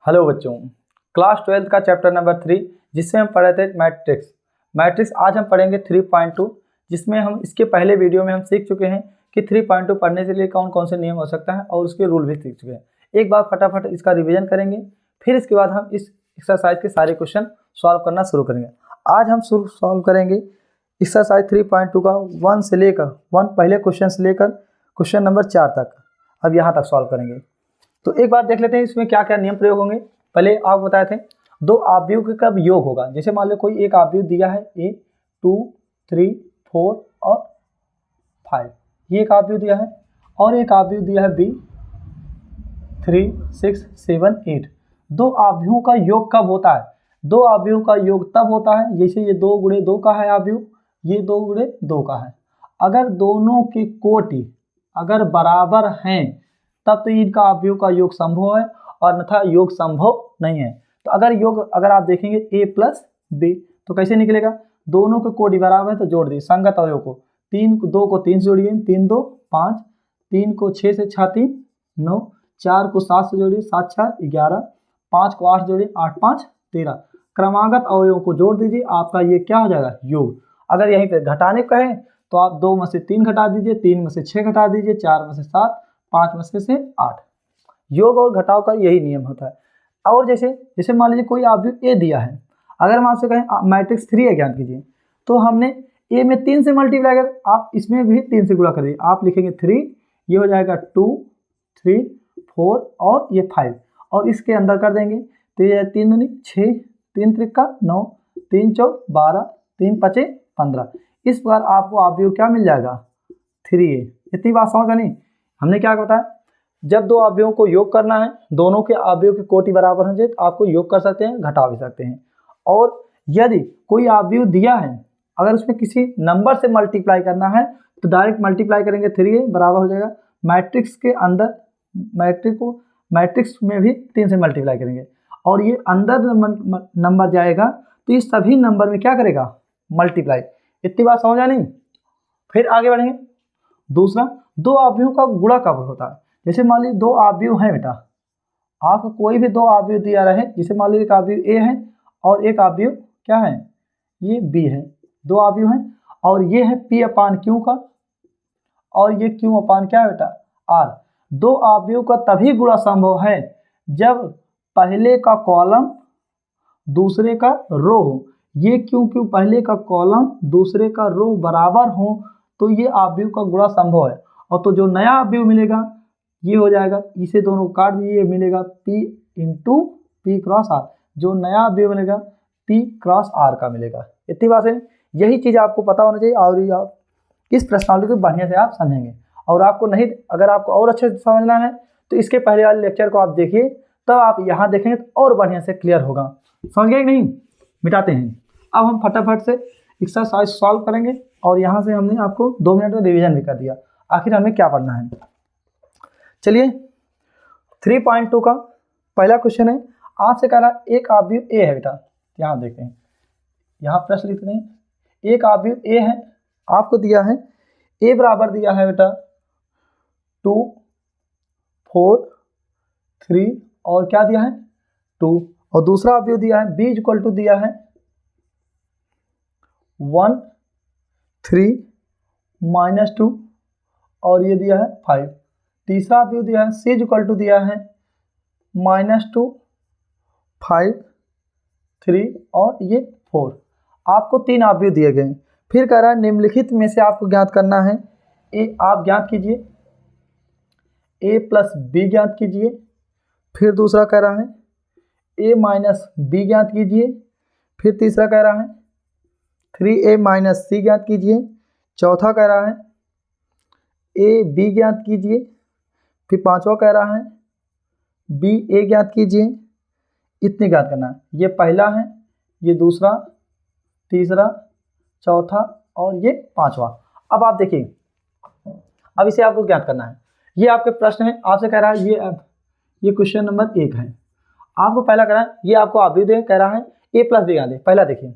Hello बच्चों, class 12 का chapter number 3 जिसमें हम पढ़े थे मैट्रिक्स आज हम पढ़ेंगे 3.2 जिसमें हम इसके पहले वीडियो में हम सीख चुके हैं कि 3.2 पढ़ने के लिए कौन कौन से नियम हो सकता है और उसके रूल भी सीख चुके हैं। एक बार फटाफट इसका रिवीजन करेंगे, फिर इसके बाद हम इस एक्सरसाइज के सारे क्वेश्चन सॉल्व करना शुरू करेंगे। आज हम सॉल्व करेंगे एक्सरसाइज 3.2 का 1 से लेकर पहले क्वेश्चन से लेकर क्वेश्चन नंबर 4 तक। अब यहाँ तक सॉल्व करेंगे तो एक बार देख लेते हैं इसमें क्या क्या नियम प्रयोग होंगे। पहले आप बताए थे दो आव्यूह का कब योग होगा। जैसे मान लो कोई एक आव्यूह दिया है A 2 3 4 और 5, ये एक आव्यूह दिया है, और एक आव्यूह दिया है B 3 6 7 8। दो आव्यूहों का योग कब होता है? दो आव्यूहों का योग तब होता है जैसे ये 2 गुणे 2 का है आव्यूह, ये 2 गुणे 2 का है। अगर दोनों के कोटि अगर बराबर हैं तब तो इनका आव्यूह का योग संभव है, और अन्यथा योग संभव नहीं है। तो अगर आप देखेंगे A प्लस B तो कैसे निकलेगा? दोनों के कोटि बराबर है तो जोड़ दिए संगत अवयव को, 2 को 3 से जोड़िए 3 2 5, 3 को 6 से 6 3 9, 4 को 7 से जोड़िए 7 4 11, 5 को 8 जोड़िए 8 5 13। क्रमागत अवयवों को जोड़ दीजिए, आपका ये क्या हो जाएगा? योग। अगर यहीं पे घटाने को कहें तो आप 2 में से 3 घटा दीजिए, 3 में से 6 घटा दीजिए, 4 में से 7, 5 में से 8। योग और घटाव का यही नियम होता है। और जैसे मान लीजिए कोई आव्यूह ए दिया है, अगर हम आपसे कहें मैट्रिक्स 3 ज्ञात कीजिए, तो हमने ए में 3 से मल्टीप्लाई कर, आप इसमें भी 3 से गुणा कर दीजिए। आप लिखेंगे 3, ये हो जाएगा 2 3 4 और ये 5, और इसके अंदर कर देंगे तो ये 3 दूनी 6, 3 त्रिका 9, 3 चौक 12, 3 पचे 15। इस प्रकार आपको आव्यूह क्या मिल जाएगा? 3a। इतनी बात समझ नहीं? हमने क्या बताया, जब दो आव्यूहों को योग करना है, दोनों के आव्यूह की कोटि बराबर होने चाहिए तो आपको योग कर सकते हैं, घटा भी सकते हैं। और यदि कोई आव्यूह दिया है, अगर उसमें किसी नंबर से मल्टीप्लाई करना है तो डायरेक्ट मल्टीप्लाई करेंगे, 3a बराबर हो जाएगा मैट्रिक्स के अंदर, मैट्रिक्स में भी 3 से मल्टीप्लाई करेंगे, और ये अंदर नंबर जाएगा तो ये सभी नंबर में क्या करेगा? मल्टीप्लाई। इतनी बात समझा नहीं? फिर आगे बढ़ेंगे। दूसरा, दो आव्यूहों का गुणा कब होता है? जैसे मान लीजिए 2 आव्यूह हैं बेटा, आपको कोई भी 2 आव्यूह दिया रहे, जैसे मान लीजिए एक आव्यूह A है और एक आव्यूह क्या है? ये B है। 2 आव्यूह हैं और ये है P अपान Q का, और ये Q अपान क्या है बेटा? R। दो आव्यूह का तभी गुणा संभव है जब पहले का कॉलम दूसरे का रो हो। ये क्यों पहले का कॉलम दूसरे का रो बराबर हो तो ये आव्यूह का गुणा संभव है। और तो जो नया आव्यूह मिलेगा ये हो जाएगा, इसे दोनों को काट दीजिए, मिलेगा P into P cross R। जो नया आव्यूह मिलेगा P क्रॉस R का मिलेगा। इतनी बात है, यही चीज़ आपको पता होना चाहिए, और आप इस प्रश्नावली को बढ़िया से आप समझेंगे। और आपको नहीं, अगर आपको और अच्छे से समझना है तो इसके पहले वाले लेक्चर को आप देखिए, तब आप यहाँ देखेंगे तो और बढ़िया से क्लियर होगा। समझ गए कि नहीं? मिटाते हैं। अब हम फटाफट से एक्सरसाइज सॉल्व करेंगे, और यहाँ से हमने आपको 2 मिनट में रिवीजन भी कर दिया। आखिर हमें क्या पढ़ना है? चलिए 3.2 का पहला क्वेश्चन है, आपसे कह रहा है एक आव्यूह A है बेटा। यहाँ देखते हैं, यहाँ प्रश्न लिखते हैं, एक आव्यूह A है, आपको दिया है A बराबर दिया है बेटा 2 4 3 और क्या दिया है? 2, और दूसरा आव्यूह दिया है B इक्वल टू दिया है 1 3 -2 और ये दिया है 5। तीसरा आव्यूह दिया है C इक्वल टू दिया है -2 5 3 और ये 4। आपको 3 आव्यूह दिए गए। फिर कह रहा है निम्नलिखित में से आपको ज्ञात करना है, आप ज्ञात कीजिए A प्लस B ज्ञात कीजिए। फिर दूसरा कह रहा है A माइनस B ज्ञात कीजिए। फिर तीसरा कह रहा है 3A माइनस C ज्ञात कीजिए। चौथा कह रहा है A B ज्ञात कीजिए। फिर पांचवा कह रहा है B A ज्ञात कीजिए। इतने ज्ञात करना है। ये पहला है, ये दूसरा, तीसरा, चौथा और ये पांचवा। अब आप देखिए, अब इसे आपको ज्ञात करना है। ये आपके प्रश्न है, आपसे कह रहा है ये क्वेश्चन नंबर 1 है। आपको पहला कह रहा है, ये आपको आव्यूह दे, कह रहा है A प्लस B ज्ञात दे। पहला देखिए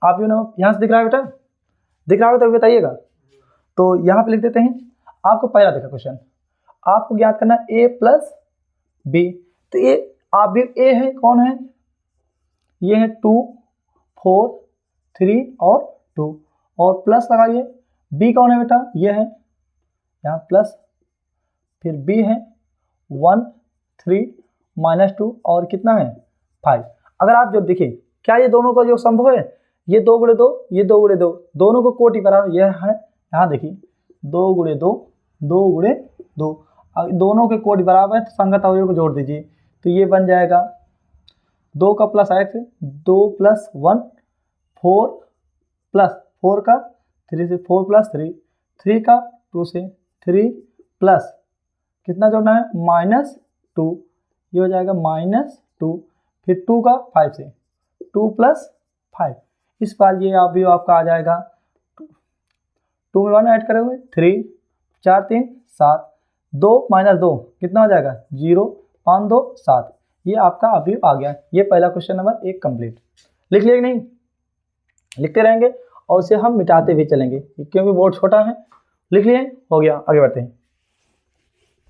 आव्यूह नंबर यहाँ से दिख रहा है बेटा, दिख रहा होगा तो बताइएगा। तो यहाँ पे लिख देते हैं, आपको पहला देखा क्वेश्चन, आपको ज्ञात करना A प्लस B। तो ये आप भी ए है, कौन है, ये है 2 4 3 और 2, और प्लस लगाइए। बी कौन है बेटा, ये है, यहाँ प्लस, फिर बी है 1 3 -2 और कितना है 5। अगर आप जो देखिए क्या ये दोनों का जो संभव है, ये 2 × 2, ये 2 × 2, दोनों को कोटि बराबर, यह है, यहाँ देखिए 2 × 2 2 × 2, दोनों के कोटि बराबर है तो संगत अवयव को जोड़ दीजिए, तो ये बन जाएगा 2 का प्लस x 2 + 1 4 प्लस 4 का 3 से 4 + 3 3 का 2 से 3 प्लस कितना जोड़ना है -2, ये हो जाएगा -2, फिर 2 का 5 से 2 + 5, इस बार ये आप भी आपका आ जाएगा 2 में 1 ऐड करोगे 3 4 3 7, 2 - 2 कितना हो जाएगा 0, 5 2 7, ये आपका अभी आ गया। ये पहला क्वेश्चन नंबर 1 कंप्लीट। लिख लिए नहीं, लिखते रहेंगे और उसे हम मिटाते भी चलेंगे क्योंकि बोर्ड छोटा है। लिख लिए, हो गया, आगे बढ़ते हैं।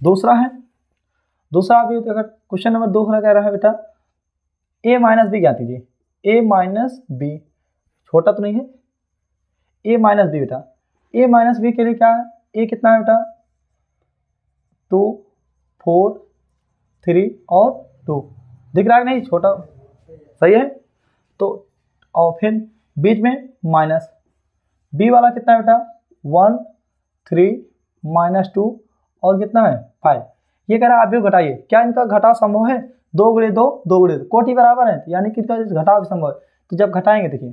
दूसरा है, दूसरा अभी अगर क्वेश्चन नंबर 2 कह रहा है बेटा a - b ज्ञात कीजिए। a - b छोटा तो नहीं है, a - b बेटा, a - b के लिए क्या है, a कितना है बेटा 2 4 3 और 2, दिख रहा है कि नहीं, छोटा सही है। तो और फिर बीच में माइनस, बी वाला कितना है बेटा 1 3 -2 और कितना है 5। ये कह रहा है आप भी घटाइए, क्या इनका घटाव संभव है, 2 × 2 2 × 2 कोटि बराबर है, यानी कि इनका घटाव संभव है। तो जब घटाएंगे देखिए,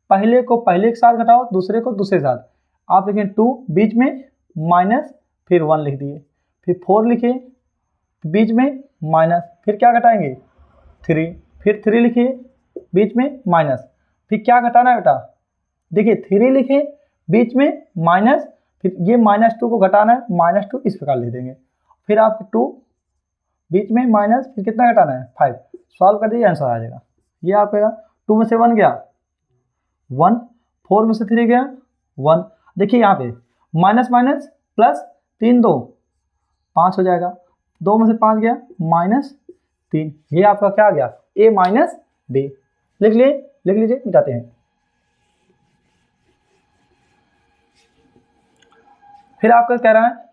पहले को पहले के साथ घटाओ, दूसरे को दूसरे के साथ। आप लिखें 2 बीच में माइनस, फिर 1 लिख दिए, फिर 4 लिखिए बीच में माइनस, फिर क्या घटाएंगे 3, फिर 3 लिखिए बीच में माइनस, फिर क्या घटाना है बेटा, देखिए 3 लिखे बीच में माइनस, फिर ये -2 को घटाना है, -2 इस प्रकार लिख देंगे, फिर आप 2 बीच में माइनस, फिर कितना घटाना है 5, सॉल्व कर दीजिए आंसर आ जाएगा। ये आपका 2 में से 1 गया 1, 4 में से 3 गया 1, देखिए यहाँ पे माइनस माइनस प्लस 3 2 5 हो जाएगा, 2 में से 5 गया -3, ये आपका क्या आ गया a - b। लिख लिए, लिख लीजिए, मिटाते हैं। फिर आपका कह रहा है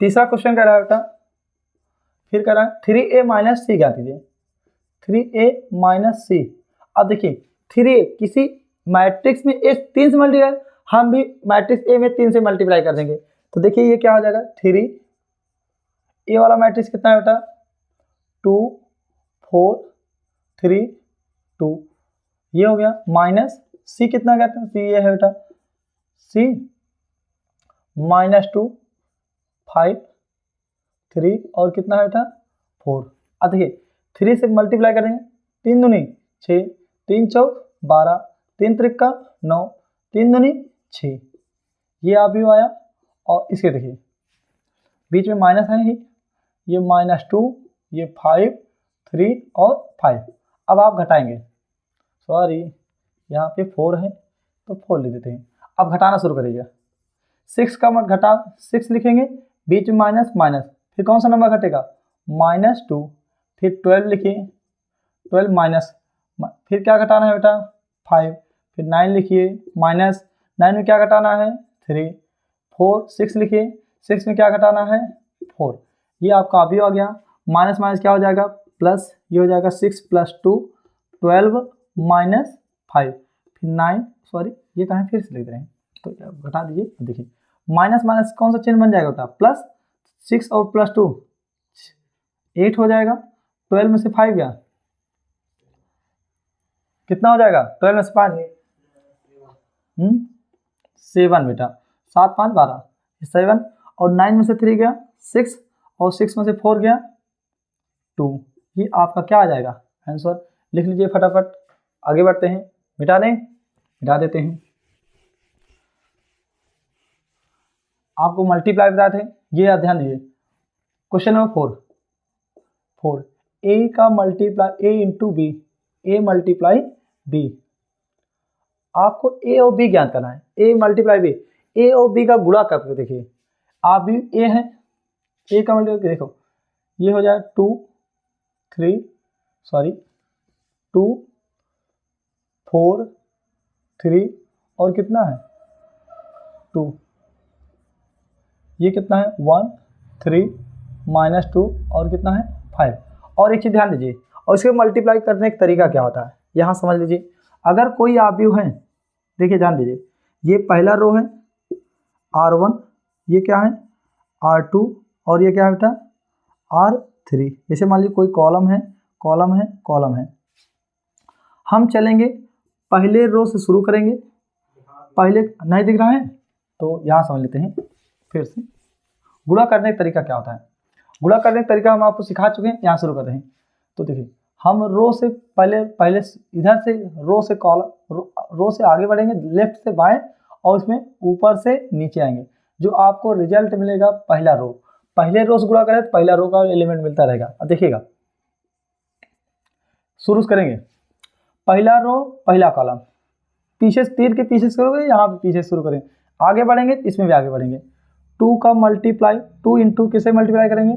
तीसरा क्वेश्चन कह रहा है बेटा, फिर कह रहा है 3a - c ज्ञात कीजिए। 3a - c, अब देखिए 3a किसी मैट्रिक्स में a 3 से मल्टीप्लाई, हम भी मैट्रिक्स a में 3 से मल्टीप्लाई कर देंगे, तो देखिए ये क्या हो जाएगा 3, a वाला मैट्रिक्स कितना है बेटा 2 4 3 2, ये हो गया, माइनस c कितना कहते हैं, c ये है बेटा c -2 5 3 और कितना है बेटा 4। अब देखिए 3 से मल्टीप्लाई करेंगे, 3 दूनी 6, 3 चौक 12, 3 त्रिका 9, 3 दूनी 6, ये आप भी आया। और इसके देखिए बीच में माइनस है ही, ये -2, ये 5 3 और 5। अब आप घटाएंगे, सॉरी यहाँ पे 4 है तो 4 लिख देते हैं। अब घटाना शुरू करिएगा, 6 का मत घटा, 6 लिखेंगे बीच में माइनस माइनस, फिर कौन सा नंबर घटेगा -2, फिर 12 लिखिए 12 माइनस, फिर क्या घटाना है बेटा 5, फिर 9 लिखिए माइनस, 9 में क्या घटाना है 3, 4 6 लिखिए, 6 में क्या घटाना है 4, ये आपका अभी आ गया। माइनस माइनस क्या हो जाएगा प्लस, ये हो जाएगा 6 + 2 12 -5, फिर 9, सॉरी ये कहाँ फिर से लिख रहे हैं तो घटा दीजिए। देखिए माइनस माइनस कौन सा चिन्ह बन जाएगा बेटा प्लस, 6 और +2 8 हो जाएगा, 12 में से 5 गया कितना हो जाएगा 12 में से 5 7 बेटा, 7 5 12 7, और 9 में से 3 गया 6, और 6 में से 4 गया 2, ये आपका क्या आ जाएगा आंसर। लिख लीजिए फटाफट, आगे बढ़ते हैं, मिटा दें, मिटा देते हैं। आपको मल्टीप्लाई बताए थे, ये ध्यान दीजिए, क्वेश्चन नंबर 4 a का multiply a into B, a multiply b, आपको a और b ज्ञात करना है, a मल्टीप्लाई b, a और b का गुणा करके देखिए, आप भी a है, a का मल्टीप्लाई देखो, ये हो जाए 2 2 4 3 और कितना है 2, ये कितना है 1 3 -2 और कितना है 5। और एक चीज़ ध्यान दीजिए, और इसके मल्टीप्लाई करने का तरीका क्या होता है यहाँ समझ लीजिए। अगर कोई आव्यूह है, देखिए ध्यान दीजिए, ये पहला रो है R1, ये क्या है R2 और ये क्या है बेटा R3। जैसे मान लीजिए कोई कॉलम है, हम चलेंगे पहले रो से शुरू करेंगे। पहले नहीं दिख रहा है तो यहाँ समझ लेते हैं फिर से। गुणा करने का तरीका क्या होता है, गुणा करने का तरीका हम आपको सिखा चुके हैं, यहाँ शुरू करते हैं। तो देखिए हम रो से पहले इधर से रो से कॉलम रो से आगे बढ़ेंगे, लेफ्ट से बाएं, और इसमें ऊपर से नीचे आएंगे। जो आपको रिजल्ट मिलेगा पहला रो, पहले रो से गुणा करें तो पहला रो का एलिमेंट मिलता रहेगा। अब देखिएगा शुरू करेंगे, पहला रो पहला कॉलम, पीछे तीर के पीछे से करोगे, यहाँ पे पीछे शुरू करेंगे, आगे बढ़ेंगे इसमें भी आगे बढ़ेंगे। 2 का मल्टीप्लाई 2 इंटू किसे मल्टीप्लाई करेंगे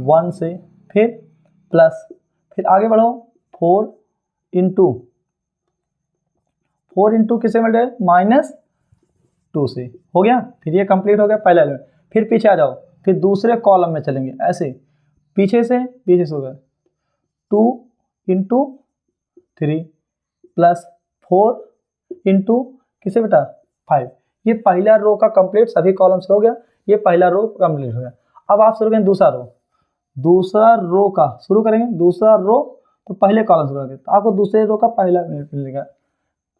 1 से, फिर प्लस, फिर आगे बढ़ो 4 इंटू किसे मल्टीप्लाई -2 से, हो गया। फिर ये कंप्लीट हो गया पहला एलिमेंट। फिर पीछे आ जाओ, फिर दूसरे कॉलम में चलेंगे, ऐसे पीछे से हो गया 2 इंटू 3 प्लस 4 इंटू किसे बेटा 5। ये पहला रो का कंप्लीट सभी कॉलम से हो गया, ये पहला रो कंप्लीट हो गया। अब आप शुरू करेंगे दूसरा रो का शुरू करेंगे, दूसरा रो तो पहले कॉलम से करेंगे, तो आपको दूसरे रो का पहला मिलेगा।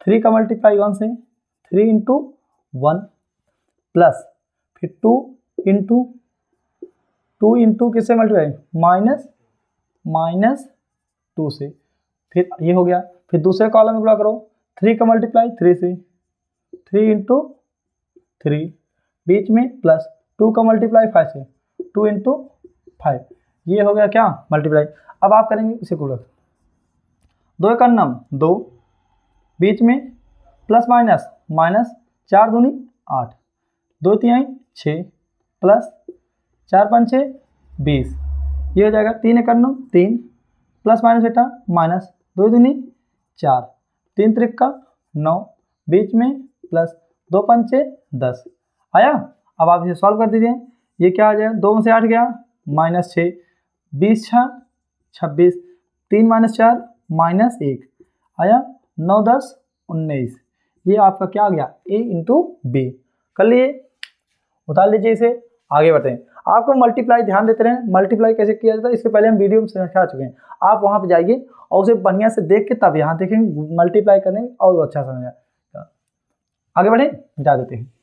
3 का मल्टीप्लाई 1 से, 3 इंटू 1 प्लस, फिर 2 इंटू किससे मल्टीप्लाई -2 से, फिर ये हो गया। फिर दूसरे कॉलम में गुणा करो, 3 का मल्टीप्लाई 3 से, 3 इंटू 3 बीच में प्लस, 2 का मल्टीप्लाई 5 से, 2 इंटू 5, ये हो गया क्या मल्टीप्लाई। अब आप करेंगे इसे गुणा, 2 एक अन्नम 2, बीच में प्लस माइनस 4 दूनी 8, 2 तिहाई 6 प्लस 4 पंचे 20, ये हो जाएगा 3 एक अन्नम 3 प्लस माइनस बेटा माइनस 2 दूनी 4, 3 त्रिक्का 9, बीच में प्लस 2 पंचे 10 आया। अब आप इसे सॉल्व कर दीजिए, ये क्या आ जाएगा 2 में से 8 गया -6, 20 6 26, 3 -4 -1 आया, 9 10 19, ये आपका क्या आ गया A इंटू बी। कर लिए, उतार लीजिए इसे, आगे बढ़ते हैं। आपको मल्टीप्लाई ध्यान देते रहें, मल्टीप्लाई कैसे किया जाता है इसके पहले हम वीडियो में सिखा चुके हैं। आप वहाँ पे जाइए और उसे बढ़िया से देख के तब यहाँ देखेंगे, मल्टीप्लाई करने और अच्छा समझ आएगा। आगे बढ़े, मिटा देते हैं।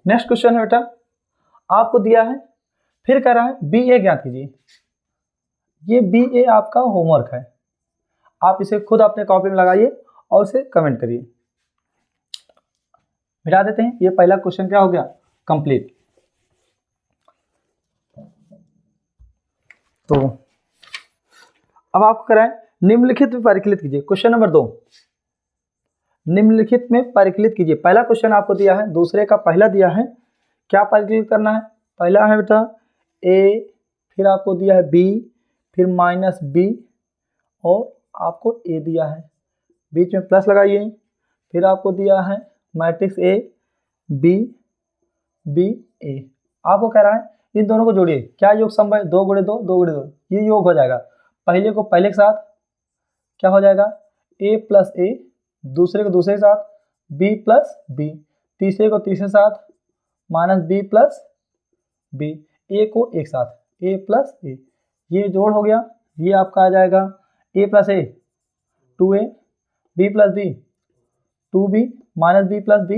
नेक्स्ट क्वेश्चन है बेटा, आपको दिया है, फिर कह रहा है BA ज्ञात कीजिए। ये BA आपका होमवर्क है, आप इसे खुद अपने कॉपी में लगाइए और इसे कमेंट करिए। मिटा देते हैं, ये पहला क्वेश्चन क्या हो गया कंप्लीट। तो अब आपको कराएं निम्नलिखित में परिकलित कीजिए। क्वेश्चन नंबर 2, निम्नलिखित में परिकलित कीजिए। पहला क्वेश्चन आपको दिया है, दूसरे का पहला दिया है, क्या परिकलित करना है। पहला है बेटा A, फिर आपको दिया है B, फिर -B और आपको A दिया है, बीच में प्लस लगाइए। फिर आपको दिया है matrix A B B A, आपको कह रहा है इन दोनों को जोड़िए। क्या योग संभव है, 2 गुणे 2 2 गुणे 2, ये योग हो जाएगा। पहले को पहले के साथ क्या हो जाएगा A प्लस A, दूसरे को दूसरे के साथ B प्लस B, तीसरे को तीसरे के साथ -B प्लस B, A को एक साथ A प्लस A, ये जोड़ हो गया। ये आपका आ जाएगा A plus A 2A, B plus B 2B -B plus B,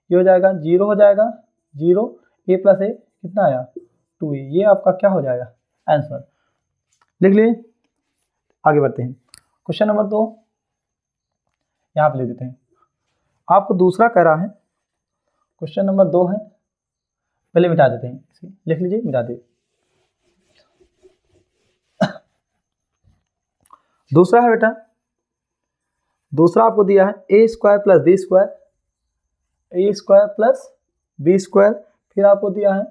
ये हो जाएगा 0 हो जाएगा 0, A प्लस A कितना आया 2A, ये आपका क्या हो जाएगा आंसर। लिख लिए, आगे बढ़ते हैं। क्वेश्चन नंबर 2 यहाँ पे लिख देते हैं। आपको दूसरा कह रहा है, क्वेश्चन नंबर 2 है, पहले मिटा देते हैं इसे, लिख लीजिए, मिटा दे। दूसरा है बेटा, दूसरा आपको दिया है A square plus B square, A square plus B square, फिर आपको दिया है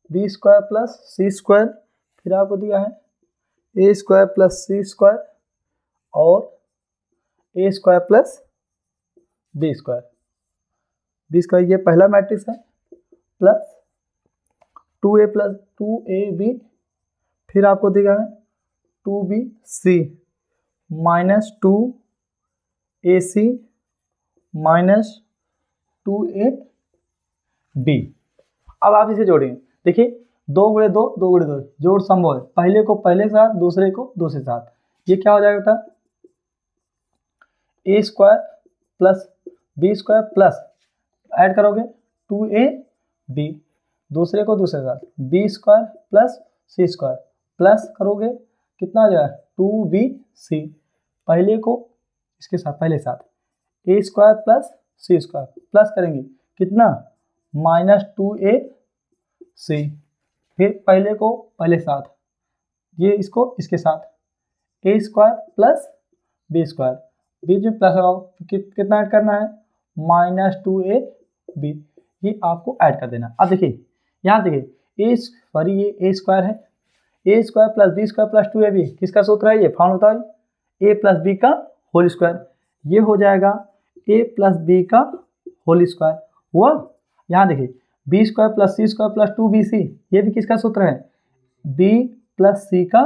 B square plus C square, फिर आपको दिया है A square plus C square और ए स्क्वायर प्लस बी स्क्वायर ये पहला मैट्रिक्स है, प्लस 2a प्लस 2ab, फिर आपको दिया है 2bc minus 2ac minus 2ab। अब आप इसे जोड़ेंगे, देखिए 2 गुणे 2 2 गुणे 2 जोड़ संभव है, पहले को पहले के साथ दूसरे को दूसरे साथ। ये क्या हो जाएगा बेटा, A square plus B square plus add करोगे 2ab, दूसरे को दूसरे साथ B square plus C square plus करोगे कितना आ जाएगा 2bc, पहले को इसके साथ पहले साथ ए square plus C square plus करेंगे कितना माइनस 2ac, फिर पहले को पहले साथ ये इसको इसके साथ ए स्क्वायर प्लस बी स्क्वायर, बीच में प्लस लगाओ कितना ऐड करना है माइनस 2ab, ये आपको ऐड कर देना। अब देखिए यहाँ देखिए ये ए स्क्वायर है, A square plus B square plus 2ab किसका सूत्र है, ये फार्मूला बताओ ए प्लस बी का होल स्क्वायर, ये हो जाएगा ए प्लस बी का होल स्क्वायर हुआ। यहाँ देखिए B square plus C square plus 2bc, ये भी किसका सूत्र है बी प्लस सी का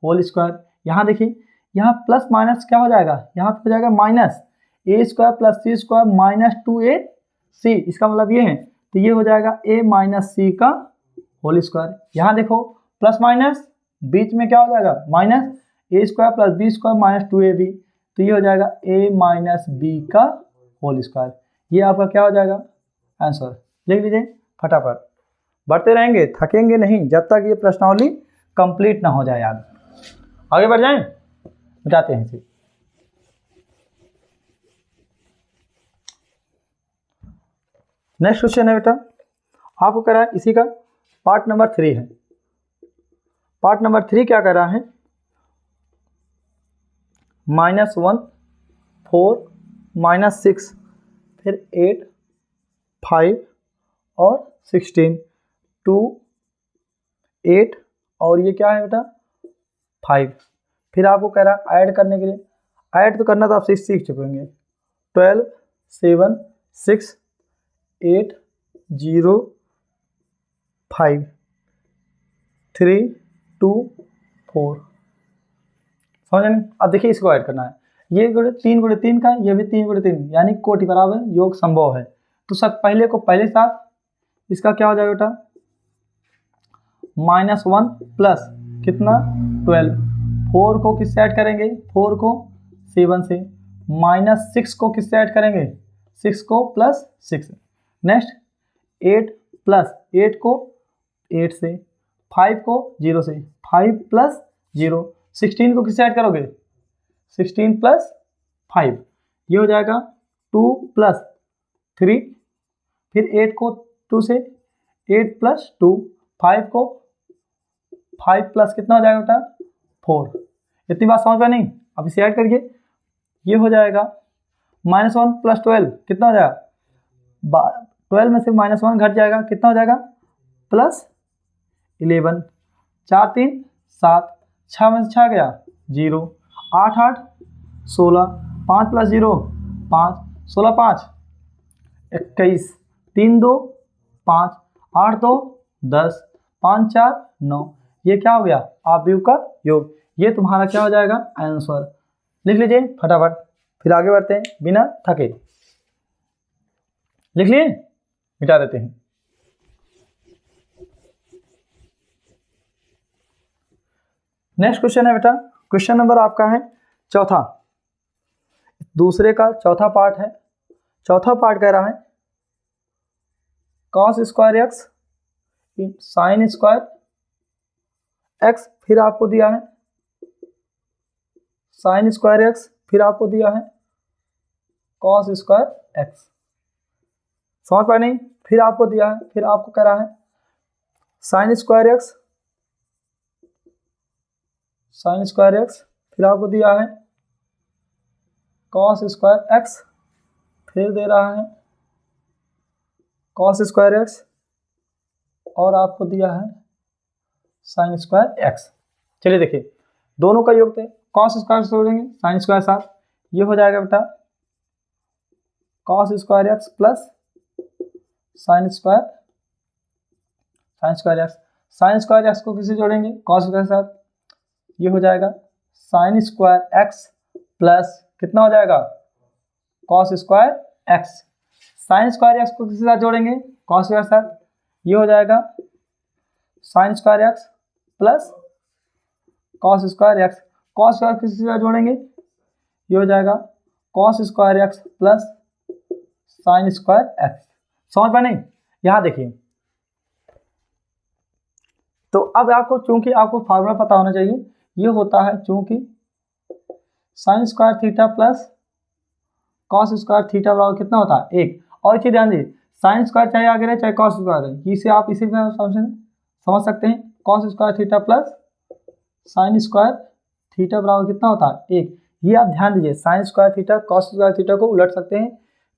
होल स्क्वायर। यहाँ देखिए यहाँ प्लस माइनस क्या हो जाएगा, यहाँ पे हो जाएगा minus A square plus C square minus 2ac, इसका मतलब ये है, तो ये हो जाएगा ए माइनस सी का होल स्क्वायर। यहाँ देखो प्लस माइनस बीच में क्या हो जाएगा minus A square plus B square minus 2ab, तो ये हो जाएगा ए माइनस बी का होल स्क्वायर। ये आपका क्या हो जाएगा आंसर, लिख लीजिए फटाफट, बढ़ते रहेंगे थकेंगे नहीं जब तक ये प्रश्नावली कंप्लीट ना हो जाए। आगे बढ़ जाएं, मिटाते हैं इसे। नेक्स्ट क्वेश्चन है बेटा, आपको कह रहा है इसी का पार्ट नंबर 3 है। पार्ट नंबर 3 क्या कर रहा है, -1 4 -6 फिर 8 5 और 16 2 8 और ये क्या है बेटा 5, फिर आपको कह रहा है ऐड करने के लिए, ऐड तो करना तो आप सीख चुके होंगे, 12 7 6 8 0 5 3 2 4, समझ नहीं। अब देखिए इसको ऐड करना है, ये गुणे 3 गुणे 3 का, ये भी 3 गुणे 3 यानी कोटि बराबर योग संभव है, तो सब पहले को पहले साथ इसका क्या हो जाएगा बेटा -1 प्लस कितना 12, 4 को किससे ऐड करेंगे 4 को 7 से, -6 को किससे ऐड करेंगे 6 को प्लस 6, नेक्स्ट 8 प्लस 8 को 8 से, 5 को 0 से, 5 प्लस 0, 16 को किससे ऐड करोगे 16 प्लस 5, ये हो जाएगा 2 प्लस 3, फिर 8 को 2 से 8 प्लस 2, 5 को 5 प्लस कितना हो जाएगा बेटा 4, इतनी बात समझ में नहीं। अब इसे ऐड करिए, ये हो जाएगा -1 प्लस 12 कितना हो जाएगा 12 में से -1 घट जाएगा कितना हो जाएगा +11, 4 3 7, 6 में से 6 गया 0, 8 8 16, 5 प्लस 0 5, 16 5 21, 3 2 5, 8 2 10, 5 4 9, ये क्या हो गया आव्यूह का योग, ये तुम्हारा क्या हो जाएगा आंसर, लिख लीजिए फटाफट, फिर आगे बढ़ते हैं बिना थके, लिख लिए, मिटा देते हैं। नेक्स्ट क्वेश्चन है बेटा, क्वेश्चन नंबर आपका है चौथा, दूसरे का चौथा पार्ट है। चौथा पार्ट कह रहा है cos square x sine square x, फिर आपको दिया है साइन स्क्वायर एक्स, फिर आपको दिया है cos स्क्वायर एक्स, समझ पाए नहीं, फिर आपको दिया है, फिर आपको कह रहा है साइन स्क्वायर एक्स फिर आपको दिया है cos स्क्वायर एक्स, फिर दे रहा है cos स्क्वायर एक्स और आपको दिया है साइन स्क्वायर एक्स। चलिए देखिए दोनों का योग थे, कॉस स्क्वायर से जोड़ेंगे साइन स्क्वायर साथ, ये हो जाएगा बेटा cos square x plus sine square x. Sine square x को किससे जोड़ेंगे कॉस स्क्वायर के साथ, ये हो जाएगा साइन स्क्वायर एक्स प्लस कितना हो जाएगा cos square x. Sine square x को किसके साथ जोड़ेंगे कॉस स्क्वायर के साथ, ये हो जाएगा sine square x plus cos square x. Cos square किसके साथ जोड़ेंगे, ये हो जाएगा cos square x plus sine square x. समझ पाए नहीं, यहाँ देखिए तो अब आपको चूंकि आपको फार्मूला पता होना चाहिए, ये होता है चूंकि sine square theta plus cos square theta बराबर कितना होता है 1। और चीज ध्यान दीजिए साइन स्क्वायर चाहे आगे रहे चाहे कॉस स्क्वायर रहे, इसे आप इसी में समझ सकते हैं cos square theta plus sine square theta बराबर कितना होता है 1। ये आप ध्यान दीजिए sine square theta cos square theta को उलट सकते हैं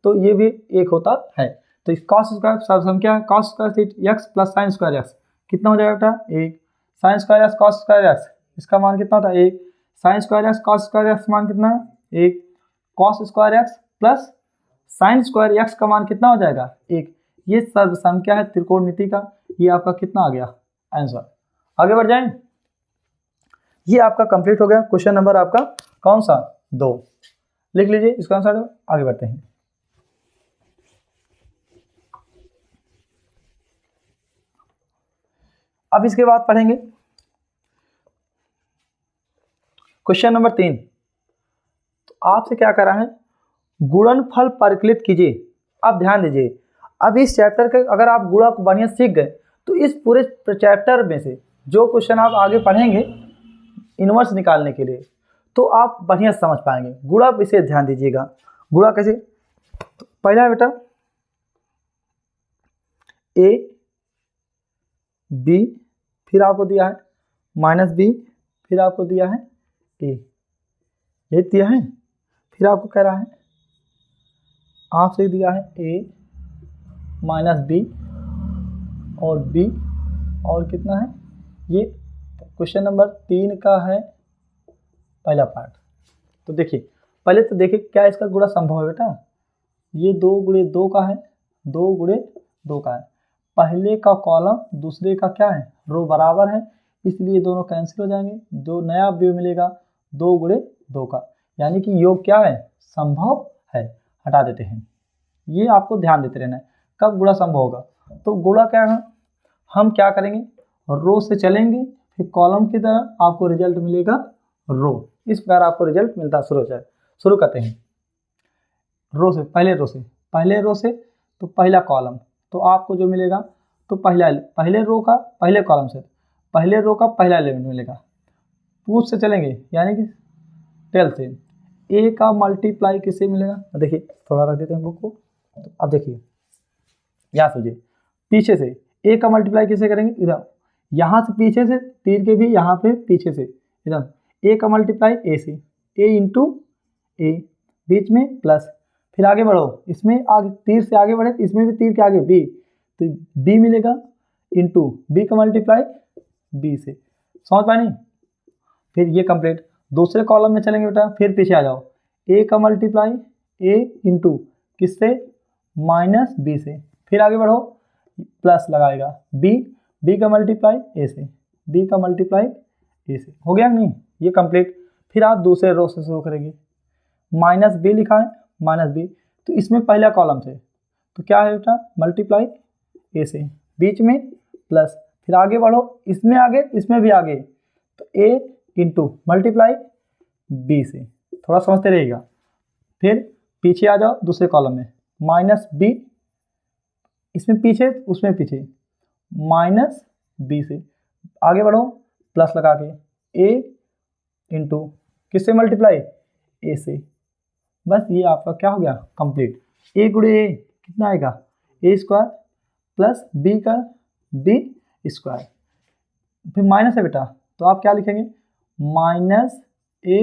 तो ये भी 1 होता है। तो इस कॉस स्क्वायर संख्या है cos square theta x plus sine square x, कितना हो जाएगा बेटा 1। Sine square x cos square x इसका मान कितना होता है 1। Sine square x cos square x मान कितना है 1। Cos square x plus sine square x का मान कितना हो जाएगा 1। ये सब संख्या है त्रिकोणमिति का, ये आपका कितना आ गया आंसर। आगे बढ़ जाएं, ये आपका कंप्लीट हो गया क्वेश्चन नंबर आपका कौन सा 2, लिख लीजिए इसका आंसर। आगे बढ़ते हैं, अब इसके बाद पढ़ेंगे क्वेश्चन नंबर 3। तो आपसे क्या करा है गुणनफल परिकलित कीजिए। अब ध्यान दीजिए अब इस चैप्टर के अगर आप गुणा को बढ़िया सीख गए तो इस पूरे चैप्टर में से जो क्वेश्चन आप आगे पढ़ेंगे इनवर्स निकालने के लिए तो आप बढ़िया समझ पाएंगे। गुणा इसे ध्यान दीजिएगा, गुणा कैसे, तो पहला है बेटा ए बी फिर आपको दिया है माइनस बी फिर आपको दिया है ए, ये दिया है। फिर आपको कह रहा है आपसे दिया है ए माइनस बी और बी और कितना है, ये क्वेश्चन नंबर 3 का है पहला पार्ट। तो देखिए पहले तो देखिए क्या इसका गुणा संभव है बेटा, ये 2 गुणे 2 का है 2 गुणे 2 का है, पहले का कॉलम दूसरे का क्या है रो बराबर है इसलिए दोनों कैंसिल हो जाएंगे, जो नया अवयव मिलेगा 2 गुणे 2 का, यानी कि योग क्या है संभव है। हटा देते हैं, ये आपको ध्यान देते रहना है कब गुणा संभव होगा। तो गुणा क्या है, हम क्या करेंगे रो से चलेंगे फिर कॉलम की तरह आपको रिजल्ट मिलेगा रो, इस प्रकार आपको रिजल्ट मिलता शुरू करते हैं रो से, पहले रो से तो पहला कॉलम तो आपको जो मिलेगा तो पहले रो का पहले कॉलम से पहले रो का पहला एलिमेंट मिलेगा। पूछ से चलेंगे यानी कि 12 से ए का मल्टीप्लाई किससे मिलेगा, देखिए थोड़ा रख देते हैं बुक को। तो अब देखिए यहाँ से पीछे से ए का मल्टीप्लाई किससे करेंगे, इधर यहाँ से पीछे से तीर के भी यहाँ पे पीछे से इधर ए का मल्टीप्लाई ए से ए इंटू ए बीच में प्लस, फिर आगे बढ़ो इसमें आगे तीर से आगे बढ़े इसमें भी तीर के आगे बी तो बी मिलेगा इंटू बी का मल्टीप्लाई बी से, समझ पाए नहीं। फिर ये कंप्लीट दूसरे कॉलम में चलेंगे बेटा, फिर पीछे आ जाओ ए का मल्टीप्लाई ए इंटू किससे माइनस बी से, फिर आगे बढ़ो प्लस लगाएगा बी का मल्टीप्लाई ए से बी का मल्टीप्लाई ए से, हो गया नहीं ये कंप्लीट। फिर आप दूसरे रो से शुरू करेंगे, माइनस बी लिखा है माइनस बी तो इसमें पहला कॉलम से तो क्या है बेटा मल्टीप्लाई ए से बीच में प्लस, फिर आगे बढ़ो इसमें आगे इसमें भी आगे तो ए इंटू मल्टीप्लाई बी से, थोड़ा समझते रहिएगा। फिर पीछे आ जाओ दूसरे कॉलम में माइनस बी इसमें पीछे उसमें पीछे माइनस बी से, आगे बढ़ो प्लस लगा के ए इंटू किससे मल्टीप्लाई ए से, बस ये आपका क्या हो गया कंप्लीट। ए गुणे ए कितना आएगा ए स्क्वायर प्लस बी का बी स्क्वायर, फिर माइनस है बेटा तो आप क्या लिखेंगे माइनस ए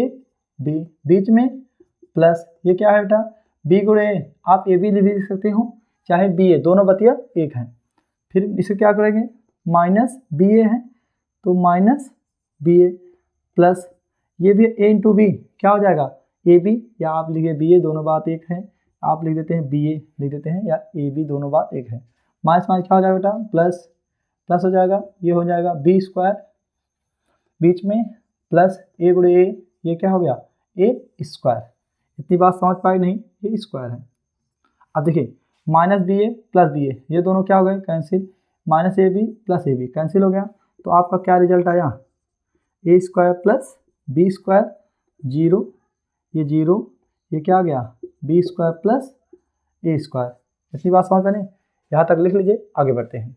बी बीच में प्लस ये क्या है बेटा बी गुणे ए, आप ए बी लिख सकते हो चाहे बी ए, दोनों बतिया एक हैं। फिर इसे क्या करेंगे माइनस बी ए है तो माइनस बी ए प्लस ये भी ए इंटू बी क्या हो जाएगा ए बी, या आप लिखिए बी ए, दोनों बात एक है, आप लिख देते हैं बी ए लिख देते हैं, या ए बी, दोनों बात एक है। माइनस माइनस क्या हो जाएगा बेटा प्लस, प्लस हो जाएगा, ये हो जाएगा बी स्क्वायर बीच में प्लस ए गुणे ए, ये क्या हो गया ए स्क्वायर। इतनी बात समझ पाए नहीं, ये स्क्वायर है। अब देखिए minus B A plus B A, ये दोनों क्या हो गए cancel, minus A B plus A B cancel हो गया, तो आपका क्या रिजल्ट आया A square plus B square, zero, ये क्या आ गया B square plus A square. इतनी बात समझ में नहीं, यहाँ तक लिख लीजिए, आगे बढ़ते हैं।